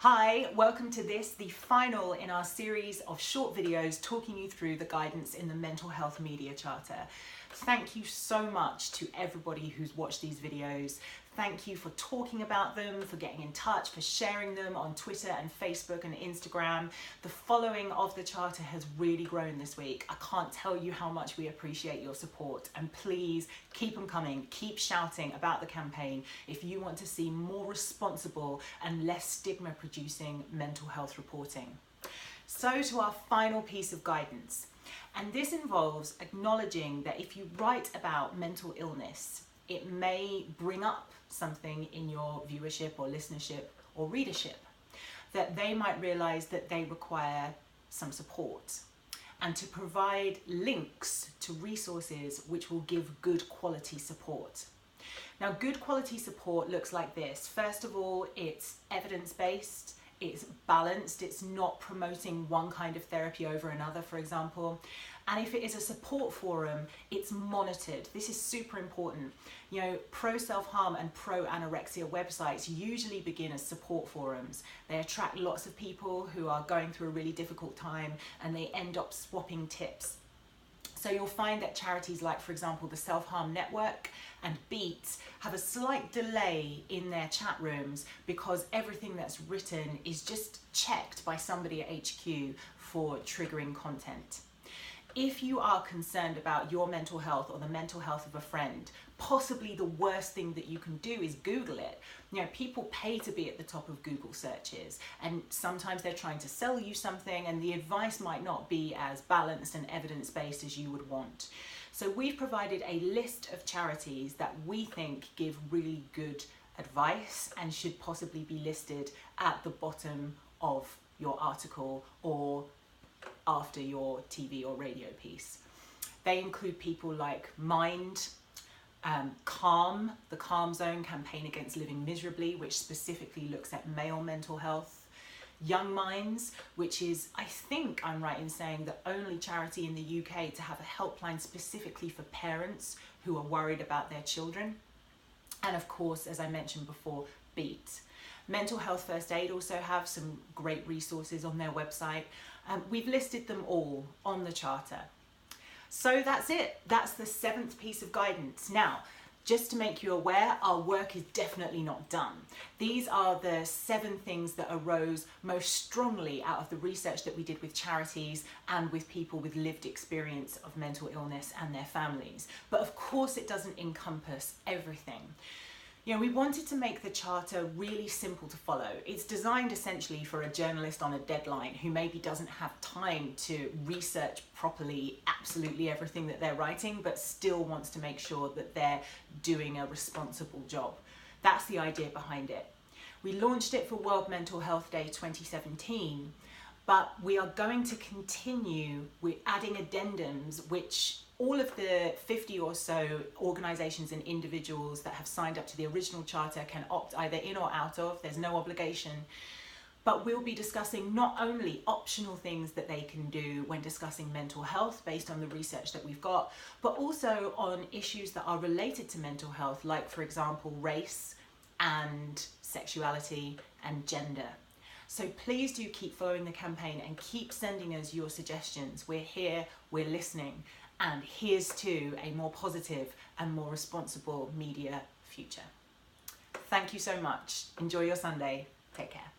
Hi, welcome to the final in our series of short videos talking you through the guidance in the Mental Health Media Charter. Thank you so much to everybody who's watched these videos. Thank you for talking about them, for getting in touch, for sharing them on Twitter and Facebook and Instagram. The following of the Charter has really grown this week. I can't tell you how much we appreciate your support, and please keep them coming. Keep shouting about the campaign if you want to see more responsible and less stigma-producing mental health reporting. So to our final piece of guidance, and this involves acknowledging that if you write about mental illness, it may bring up something in your viewership or listenership or readership, that they might realize that they require some support, and to provide links to resources which will give good quality support. Now, good quality support looks like this. First of all, it's evidence-based, it's balanced, it's not promoting one kind of therapy over another, for example. And if it is a support forum, it's monitored. This is super important. You know, pro-self-harm and pro-anorexia websites usually begin as support forums. They attract lots of people who are going through a really difficult time, and they end up swapping tips. So you'll find that charities like, for example, the Self-Harm Network and Beat have a slight delay in their chat rooms because everything that's written is just checked by somebody at HQ for triggering content. If you are concerned about your mental health or the mental health of a friend, possibly the worst thing that you can do is Google it. You know, people pay to be at the top of Google searches, and sometimes they're trying to sell you something, and the advice might not be as balanced and evidence-based as you would want. So we've provided a list of charities that we think give really good advice and should possibly be listed at the bottom of your article or after your TV or radio piece. They include people like Mind, Calm, the Calm Zone Campaign Against Living Miserably, which specifically looks at male mental health. Young Minds, which is, I think I'm right in saying, the only charity in the UK to have a helpline specifically for parents who are worried about their children. And of course, as I mentioned before, Beat. Mental Health First Aid also have some great resources on their website. We've listed them all on the Charter. So that's it. That's the 7th piece of guidance. Now, just to make you aware, our work is definitely not done. These are the 7 things that arose most strongly out of the research that we did with charities and with people with lived experience of mental illness and their families. But of course, it doesn't encompass everything. You know, we wanted to make the Charter really simple to follow. It's designed essentially for a journalist on a deadline who maybe doesn't have time to research properly absolutely everything that they're writing, but still wants to make sure that they're doing a responsible job. That's the idea behind it. We launched it for World Mental Health Day 2017, but we are going to continue with adding addendums, which all of the 50 or so organisations and individuals that have signed up to the original Charter can opt either in or out of. There's no obligation. But we'll be discussing not only optional things that they can do when discussing mental health based on the research that we've got, but also on issues that are related to mental health, like, for example, race and sexuality and gender. So please do keep following the campaign and keep sending us your suggestions. We're here, we're listening. And here's to a more positive and more responsible media future. Thank you so much. Enjoy your Sunday. Take care.